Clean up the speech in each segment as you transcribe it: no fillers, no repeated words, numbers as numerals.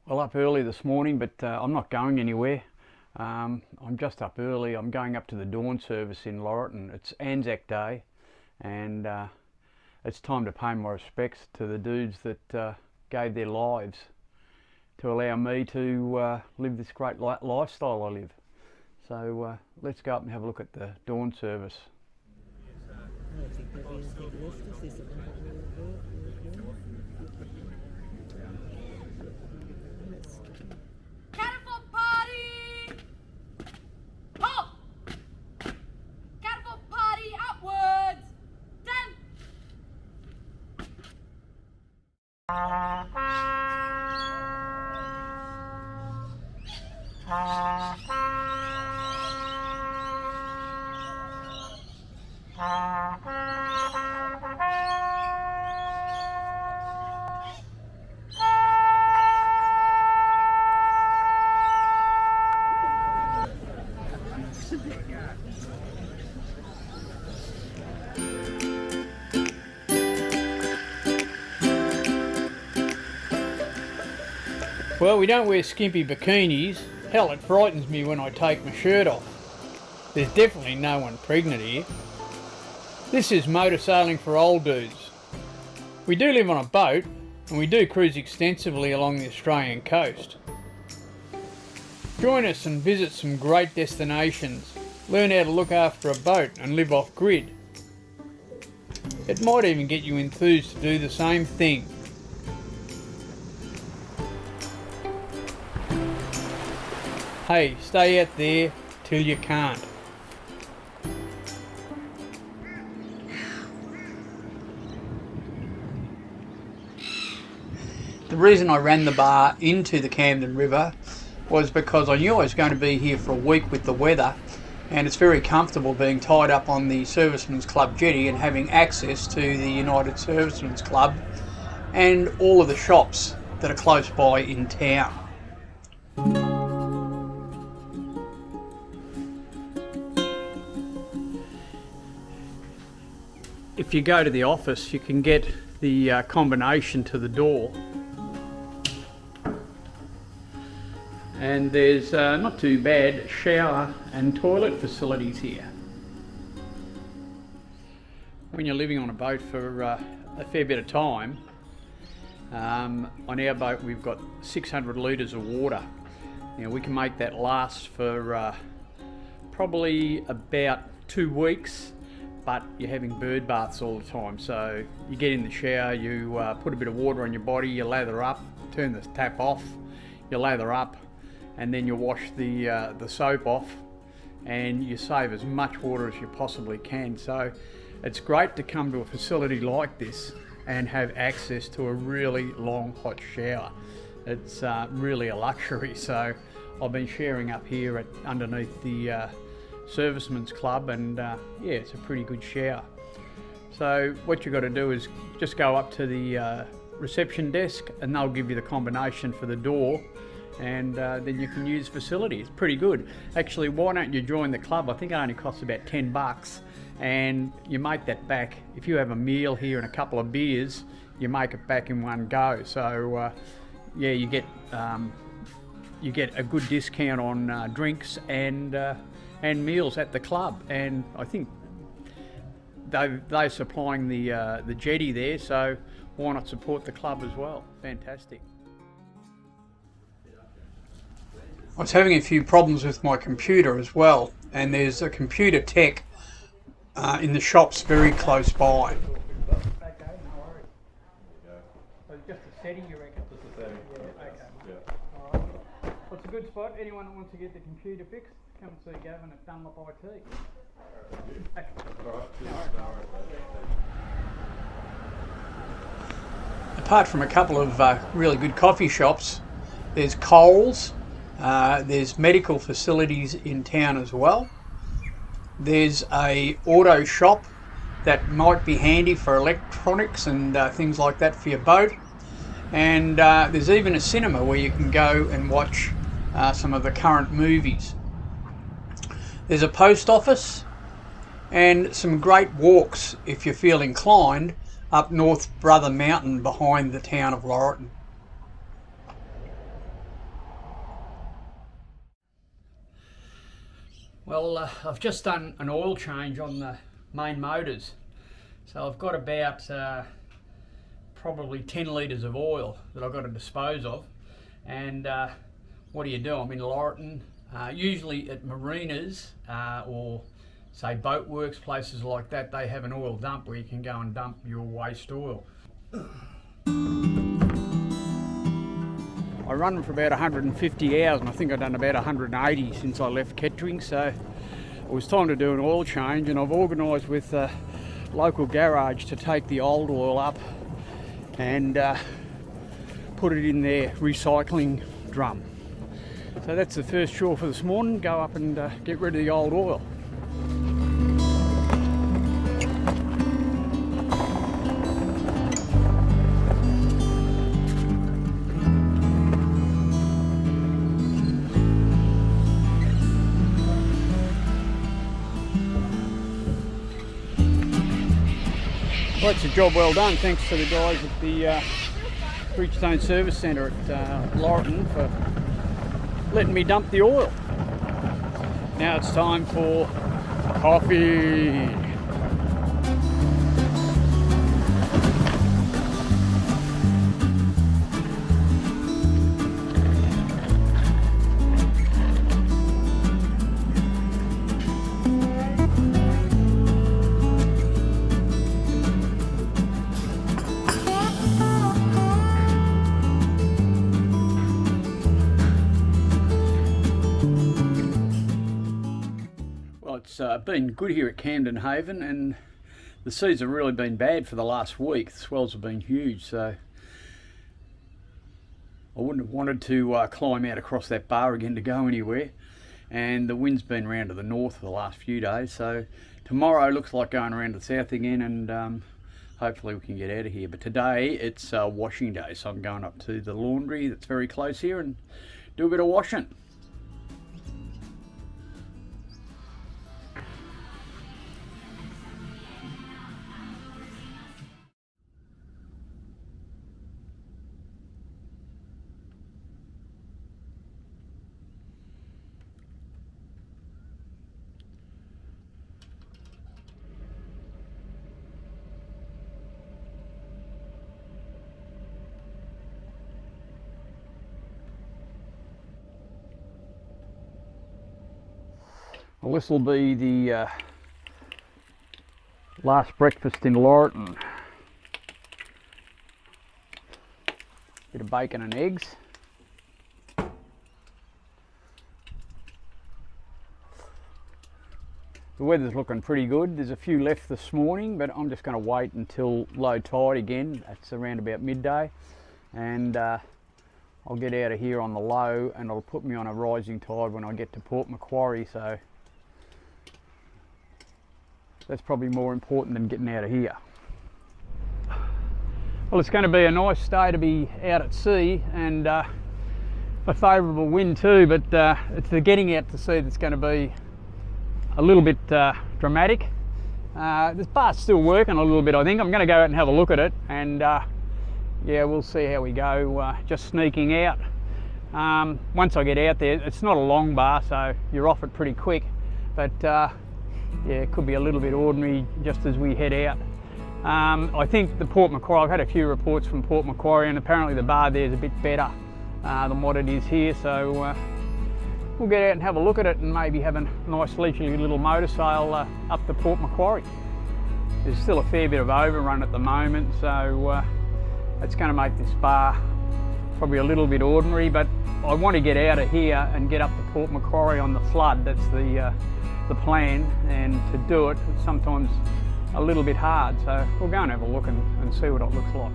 Well, up early this morning, but I'm not going anywhere. I'm just up early. I'm going up to the dawn service in Laurieton. It's Anzac Day, and it's time to pay my respects to the dudes that gave their lives to allow me to live this great lifestyle I live. So let's go up and have a look at the dawn service. Well, we don't wear skimpy bikinis. Hell, it frightens me when I take my shirt off. There's definitely no one pregnant here. This is motor sailing for old dudes. We do live on a boat, and we do cruise extensively along the Australian coast. Join us and visit some great destinations. Learn how to look after a boat and live off grid. It might even get you enthused to do the same thing. Hey, stay out there till you can't. The reason I ran the bar into the Camden River was because I knew I was going to be here for a week with the weather, and it's very comfortable being tied up on the Servicemen's Club jetty and having access to the United Servicemen's Club and all of the shops that are close by in town. If you go to the office, you can get the combination to the door. And there's not too bad shower and toilet facilities here. When you're living on a boat for a fair bit of time, on our boat we've got 600 litres of water. Now we can make that last for probably about 2 weeks. But you're having bird baths all the time, so you get in the shower, you put a bit of water on your body, you lather up, turn the tap off, you lather up, and then you wash the soap off, and you save as much water as you possibly can. So it's great to come to a facility like this and have access to a really long hot shower. It's really a luxury. So I've been sharing up here underneath the Servicemen's Club, and yeah, it's a pretty good shower. So what you've got to do is just go up to the reception desk and they'll give you the combination for the door, and then you can use facility. It's pretty good. Actually, why don't you join the club? I think it only costs about $10, and you make that back. If you have a meal here and a couple of beers, you make it back in one go. So yeah, you get a good discount on drinks and meals at the club. And I think they're supplying the jetty there, so why not support the club as well? Fantastic. I was having a few problems with my computer as well, and there's a computer tech in the shops very close by. Okay, no worries. So just a setting, you reckon? Just a setting. Yeah, okay. Yeah. All right. What's a good spot? Anyone that wants to get the computer fixed, come and see Gavin at Dunlop IT. Apart from a couple of really good coffee shops, there's Coles, there's medical facilities in town as well. There's a auto shop that might be handy for electronics and things like that for your boat. And there's even a cinema where you can go and watch some of the current movies. There's a post office and some great walks, if you feel inclined, up North Brother Mountain behind the town of Laurieton. Well, I've just done an oil change on the main motors. So I've got about probably 10 litres of oil that I've got to dispose of. And what do? I'm in Laurieton, usually at marinas or say boat works, places like that. They have an oil dump where you can go and dump your waste oil. I run them for about 150 hours, and I think I've done about 180 since I left Kettering, so it was time to do an oil change, and I've organised with a local garage to take the old oil up and put it in their recycling drum. So that's the first chore for this morning, go up and get rid of the old oil. Well, it's a job well done, thanks to the guys at the Bridgestone Service Centre at Laurieton for letting me dump the oil. Now it's time for coffee. It's been good here at Camden Haven, and the seas have really been bad for the last week. The swells have been huge, so I wouldn't have wanted to climb out across that bar again to go anywhere. And the wind's been round to the north for the last few days, so tomorrow looks like going around to the south again, and hopefully we can get out of here. But today it's washing day, so I'm going up to the laundry that's very close here and do a bit of washing. Well, this will be the last breakfast in Laurieton. Bit of bacon and eggs. The weather's looking pretty good. There's a few left this morning, but I'm just going to wait until low tide again. That's around about midday, and I'll get out of here on the low, and it'll put me on a rising tide when I get to Port Macquarie. So that's probably more important than getting out of here. Well, it's going to be a nice day to be out at sea, and a favourable wind too, but it's the getting out to sea that's going to be a little bit dramatic. This bar's still working a little bit, I think. I'm going to go out and have a look at it, and yeah, we'll see how we go, just sneaking out. Once I get out there, it's not a long bar, so you're off it pretty quick, but yeah, it could be a little bit ordinary just as we head out. I think the Port Macquarie, I've had a few reports from Port Macquarie, and apparently the bar there is a bit better than what it is here, so we'll get out and have a look at it and maybe have a nice leisurely little motor sail up to Port Macquarie. There's still a fair bit of overrun at the moment, so it's going to make this bar probably a little bit ordinary, but I want to get out of here and get up to Port Macquarie on the flood. That's the plan, and to do it, it's sometimes a little bit hard, so we'll go and have a look and see what it looks like.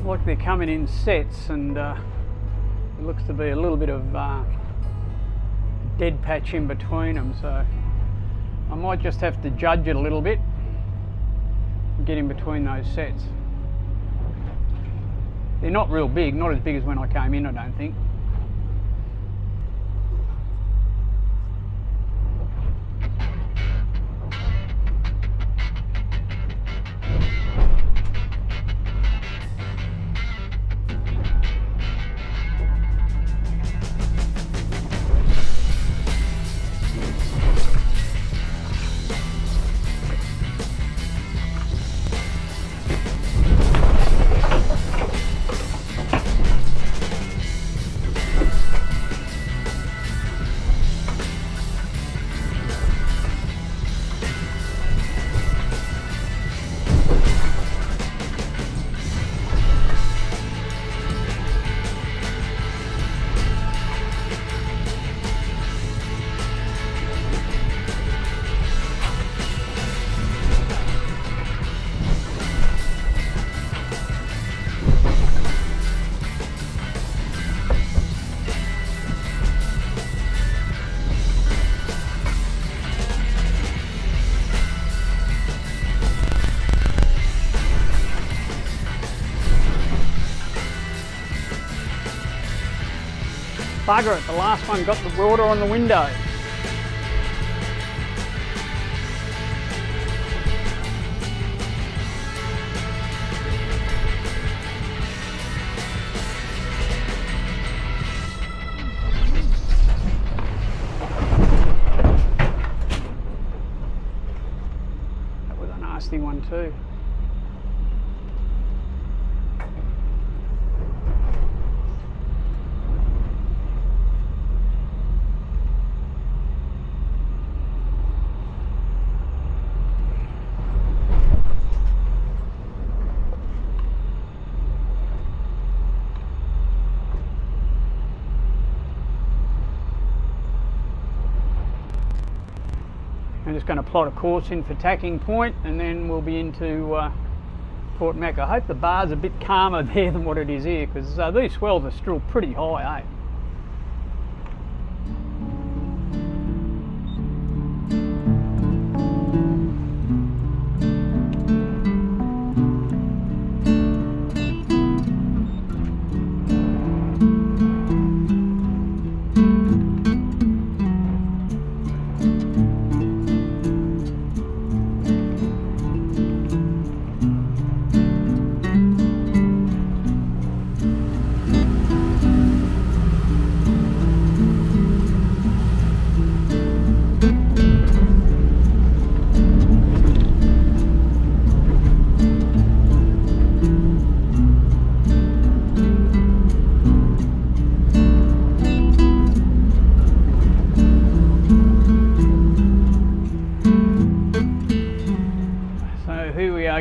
Like they're coming in sets, and it looks to be a little bit of dead patch in between them, so I might just have to judge it a little bit and get in between those sets. They're not real big, not as big as when I came in, I don't think. Bugger it, the last one got the water on the window. That was a nasty one too. I'm just going to plot a course in for tacking point, and then we'll be into Port Macquarie. I hope the bar's a bit calmer there than what it is here, because these swells are still pretty high, eh?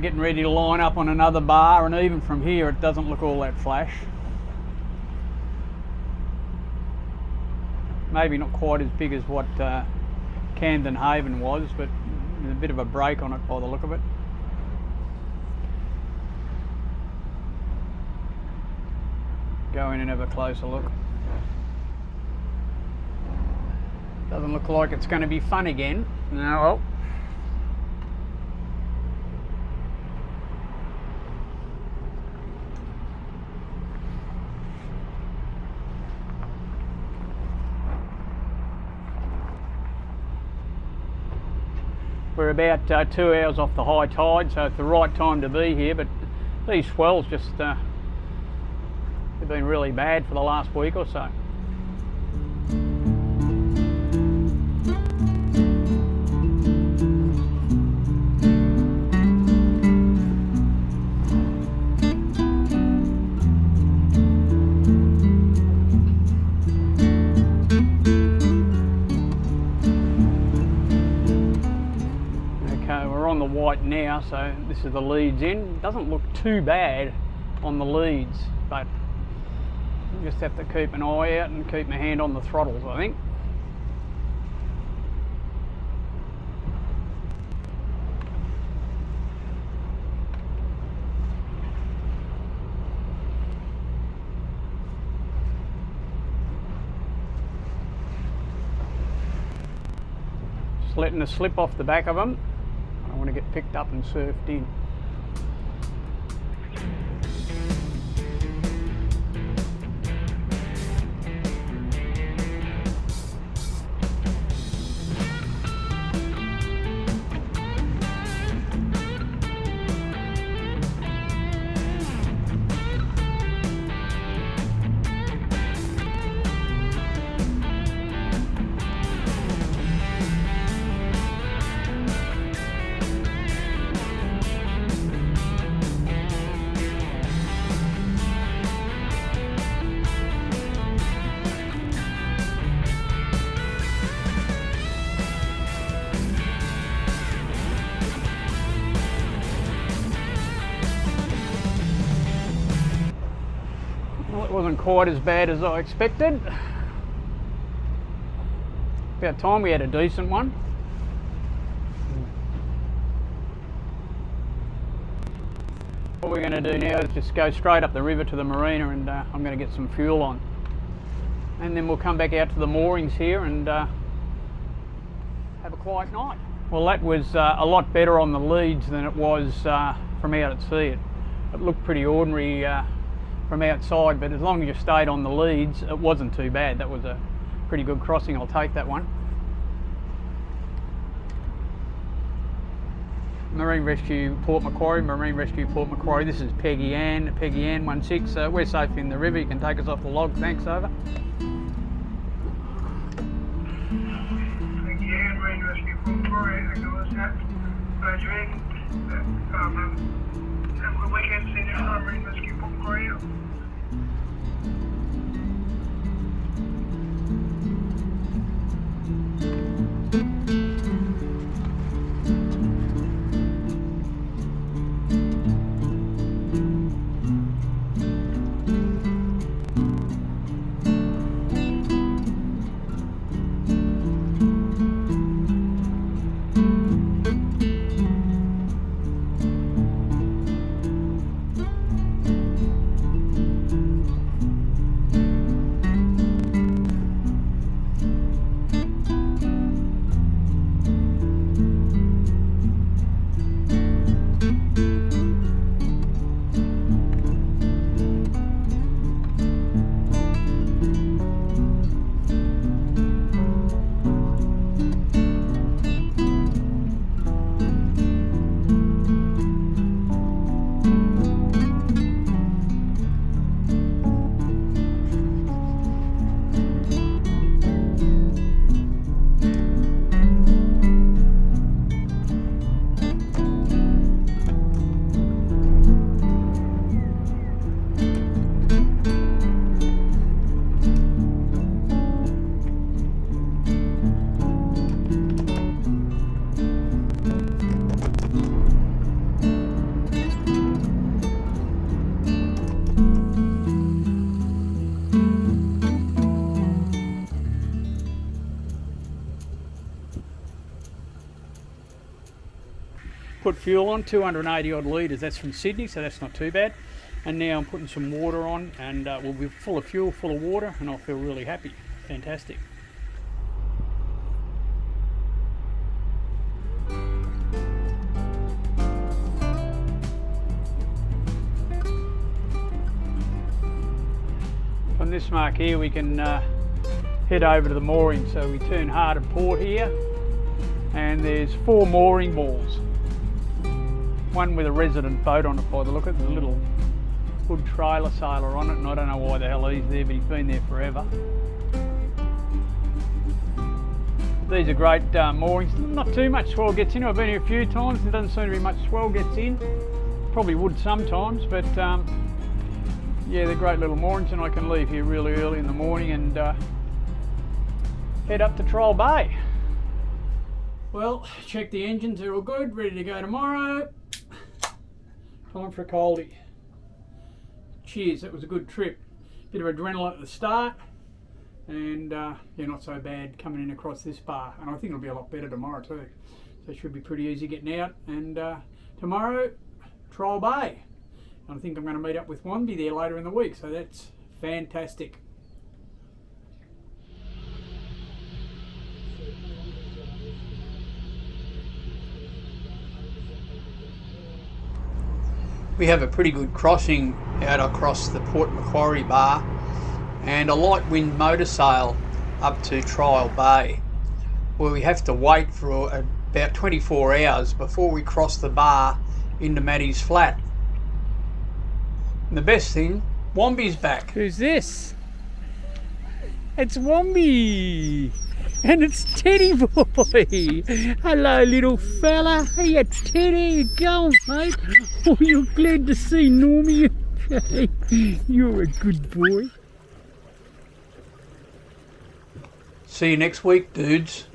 Getting ready to line up on another bar, and even from here it doesn't look all that flash. Maybe not quite as big as what Camden Haven was, but there's a bit of a break on it by the look of it. Go in and have a closer look. Doesn't look like it's going to be fun again. No, well. We're about 2 hours off the high tide, so it's the right time to be here, but these swells just have been really bad for the last week or so. White now, so this is the leads in. Doesn't look too bad on the leads, but you just have to keep an eye out and keep my hand on the throttles, I think. Just letting the slip off the back of them. I don't want to get picked up and surfed in. Well, it wasn't quite as bad as I expected. About time we had a decent one. What we're going to do now is just go straight up the river to the marina, and I'm going to get some fuel on. And then we'll come back out to the moorings here and have a quiet night. Well, that was a lot better on the leads than it was from out at sea. It looked pretty ordinary from outside, but as long as you stayed on the leads, it wasn't too bad. That was a pretty good crossing. I'll take that one. Marine Rescue Port Macquarie, Marine Rescue Port Macquarie. This is Peggy-Anne, Peggy-Anne 16. We're safe in the river. You can take us off the log. Thanks, over. Peggy-Anne, Marine Rescue Port Macquarie. Acknowledge that. Roger in. Have a good weekend. See you next time, Marine Rescue Port Macquarie. Put fuel on, 280 odd litres. That's from Sydney, so that's not too bad. And now I'm putting some water on, and we'll be full of fuel, full of water, and I'll feel really happy. Fantastic. From this mark here we can head over to the mooring. So we turn hard at port here, and there's 4 mooring balls. One with a resident boat on it by the look of it. There's a little hood trailer sailor on it, and I don't know why the hell he's there, but he's been there forever. These are great moorings. Not too much swell gets in. I've been here a few times. There doesn't seem to be much swell gets in. Probably would sometimes, but yeah, they're great little moorings, and I can leave here really early in the morning and head up to Troll Bay. Well, check the engines, they're all good, ready to go tomorrow. Time for a coldie. Cheers, that was a good trip. Bit of adrenaline at the start, and yeah, not so bad coming in across this bar. And I think it'll be a lot better tomorrow too. So it should be pretty easy getting out. And tomorrow, Troll Bay. And I think I'm going to meet up with Wanby there later in the week, so that's fantastic. We have a pretty good crossing out across the Port Macquarie bar and a light wind motor sail up to Trial Bay, where we have to wait for about 24 hours before we cross the bar into Maddie's flat. And the best thing, Wombi's back. Who's this? It's Wombi! And it's Teddy boy! Hello, little fella. Hey, it's Teddy. How you going, mate? Oh, you're glad to see Normie. You're a good boy. See you next week, dudes.